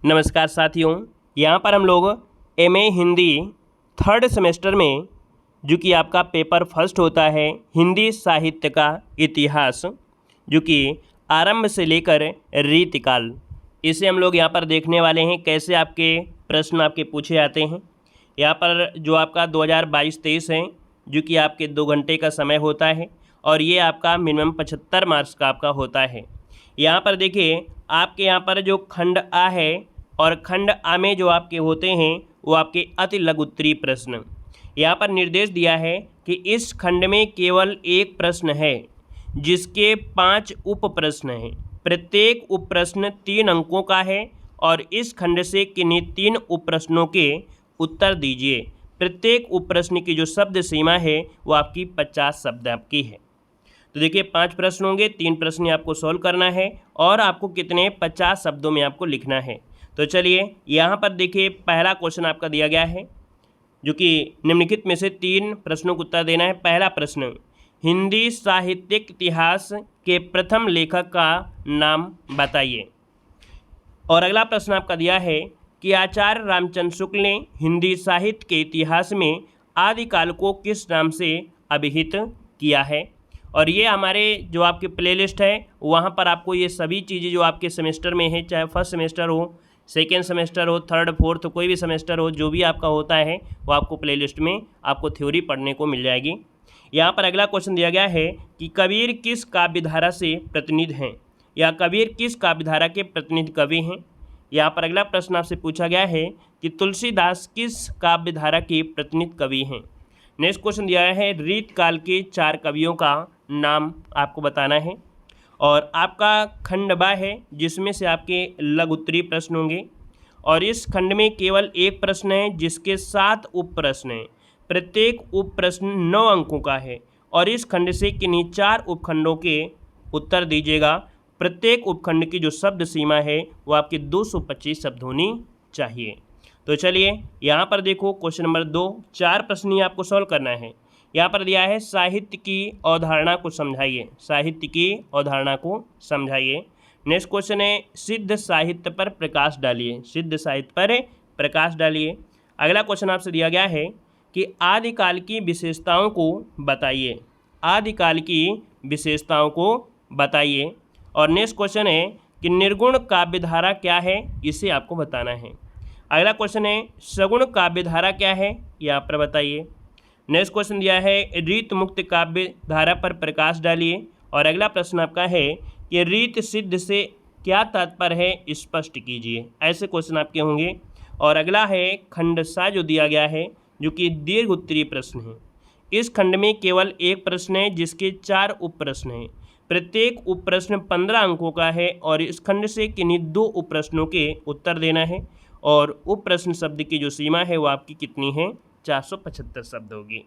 नमस्कार साथियों, यहाँ पर हम लोग एमए हिंदी थर्ड सेमेस्टर में जो कि आपका पेपर फर्स्ट होता है हिंदी साहित्य का इतिहास, जो कि आरंभ से लेकर रीतिकाल, इसे हम लोग यहाँ पर देखने वाले हैं कैसे आपके प्रश्न आपके पूछे जाते हैं। यहाँ पर जो आपका 2022-23 है जो कि आपके 2 घंटे का समय होता है और ये आपका मिनिमम 75 मार्क्स का आपका होता है। यहाँ पर देखिए आपके यहाँ पर जो खंड आ है और खंड आ में जो आपके होते हैं वो आपके अति लघु उत्तरीय प्रश्न। यहाँ पर निर्देश दिया है कि इस खंड में केवल एक प्रश्न है जिसके 5 उप प्रश्न हैं। प्रत्येक उप प्रश्न 3 अंकों का है और इस खंड से किन्हीं 3 उप प्रश्नों के उत्तर दीजिए। प्रत्येक उप प्रश्न की जो शब्द सीमा है वो आपकी 50 शब्द आपकी है। तो देखिए 5 प्रश्न होंगे, 3 प्रश्न आपको सॉल्व करना है और आपको कितने 50 शब्दों में आपको लिखना है। तो चलिए यहाँ पर देखिए पहला क्वेश्चन आपका दिया गया है जो कि निम्नलिखित में से 3 प्रश्नों का उत्तर देना है। पहला प्रश्न, हिंदी साहित्यिक इतिहास के प्रथम लेखक का नाम बताइए। और अगला प्रश्न आपका दिया है कि आचार्य रामचंद्र शुक्ल ने हिंदी साहित्य के इतिहास में आदिकाल को किस नाम से अभिहित किया है। और ये हमारे जो आपके प्लेलिस्ट है वहाँ पर आपको ये सभी चीज़ें जो आपके सेमेस्टर में है, चाहे फर्स्ट सेमेस्टर हो, सेकेंड सेमेस्टर हो, थर्ड फोर्थ कोई भी सेमेस्टर हो, जो भी आपका होता है वो आपको प्लेलिस्ट में आपको थ्योरी पढ़ने को मिल जाएगी। यहाँ पर अगला क्वेश्चन दिया गया है कि कबीर किस काव्यधारा से प्रतिनिधि हैं या कबीर किस काव्यधारा के प्रतिनिधि कवि हैं। यहाँ पर अगला प्रश्न आपसे पूछा गया है कि तुलसीदास किस काव्यधारा के प्रतिनिधि कवि हैं। नेक्स्ट क्वेश्चन दिया है रीतकाल के 4 कवियों का नाम आपको बताना है। और आपका खंड बा है जिसमें से आपके लघु उत्तरीय प्रश्न होंगे और इस खंड में केवल एक प्रश्न है जिसके 7 उप प्रश्न हैं। प्रत्येक उप प्रश्न 9 अंकों का है और इस खंड से किन्हीं 4 उपखंडों के उत्तर दीजिएगा। प्रत्येक उपखंड की जो शब्द सीमा है वो आपकी 225 शब्द होनी चाहिए। तो चलिए यहाँ पर देखो क्वेश्चन नंबर 2, 4 प्रश्न ही आपको सॉल्व करना है। यहाँ पर दिया है साहित्य की अवधारणा को समझाइए। साहित्य की अवधारणा को समझाइए। नेक्स्ट क्वेश्चन है सिद्ध साहित्य पर प्रकाश डालिए। सिद्ध साहित्य पर प्रकाश डालिए। अगला क्वेश्चन आपसे दिया गया है कि आदिकाल की विशेषताओं को बताइए। आदिकाल की विशेषताओं को बताइए। और नेक्स्ट क्वेश्चन है कि निर्गुण काव्यधारा क्या है, इसे आपको बताना है। अगला क्वेश्चन है सगुण काव्यधारा क्या है, ये आप पर बताइए। नेक्स्ट क्वेश्चन दिया है रीत मुक्त काव्य धारा पर प्रकाश डालिए। और अगला प्रश्न आपका है कि रीत सिद्ध से क्या तात्पर्य है, स्पष्ट कीजिए। ऐसे क्वेश्चन आपके होंगे। और अगला है खंड सा जो दिया गया है जो कि दीर्घ उत्तरीय प्रश्न है। इस खंड में केवल एक प्रश्न है जिसके 4 उप प्रश्न हैं। प्रत्येक उप प्रश्न 15 अंकों का है और इस खंड से किन्हीं 2 उप प्रश्नों के उत्तर देना है। और उप प्रश्न शब्द की जो सीमा है वो आपकी कितनी है, 475 शब्द होगी।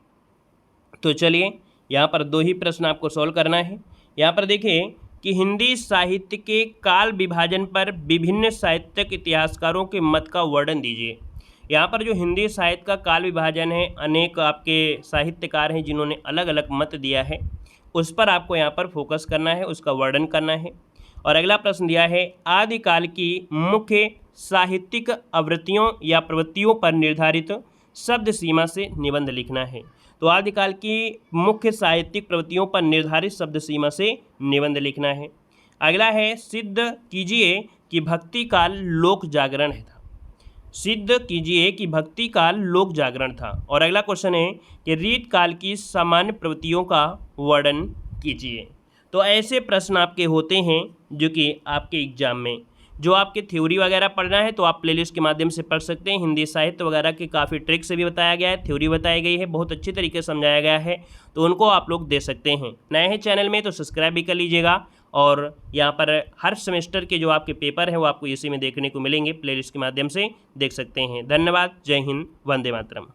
तो चलिए यहाँ पर 2 ही प्रश्न आपको सॉल्व करना है। यहाँ पर देखिए कि हिंदी साहित्य के काल विभाजन पर विभिन्न साहित्यिक इतिहासकारों के मत का वर्णन दीजिए। यहाँ पर जो हिंदी साहित्य का काल विभाजन है, अनेक आपके साहित्यकार हैं जिन्होंने अलग अलग मत दिया है, उस पर आपको यहाँ पर फोकस करना है, उसका वर्णन करना है। और अगला प्रश्न दिया है आदिकाल की मुख्य साहित्यिक आवृत्तियों या प्रवृत्तियों पर निर्धारित शब्द सीमा से निबंध लिखना है। तो आदिकाल की मुख्य साहित्यिक प्रवृत्तियों पर निर्धारित शब्द सीमा से निबंध लिखना है। अगला है सिद्ध कीजिए कि भक्ति काल लोक जागरण था। सिद्ध कीजिए कि भक्ति काल लोक जागरण था। और अगला क्वेश्चन है कि रीत काल की सामान्य प्रवृत्तियों का वर्णन कीजिए। तो ऐसे प्रश्न आपके होते हैं जो कि आपके एग्जाम में जो आपके थ्योरी वगैरह पढ़ना है तो आप प्लेलिस्ट के माध्यम से पढ़ सकते हैं। हिंदी साहित्य वगैरह के काफ़ी ट्रिक से भी बताया गया है, थ्योरी बताई गई है, बहुत अच्छी तरीके से समझाया गया है, तो उनको आप लोग दे सकते हैं। नए हैं चैनल में तो सब्सक्राइब भी कर लीजिएगा। और यहाँ पर हर सेमेस्टर के जो आपके पेपर हैं वो आपको इसी में देखने को मिलेंगे, प्लेलिस्ट के माध्यम से देख सकते हैं। धन्यवाद। जय हिंद। वंदे मातरम।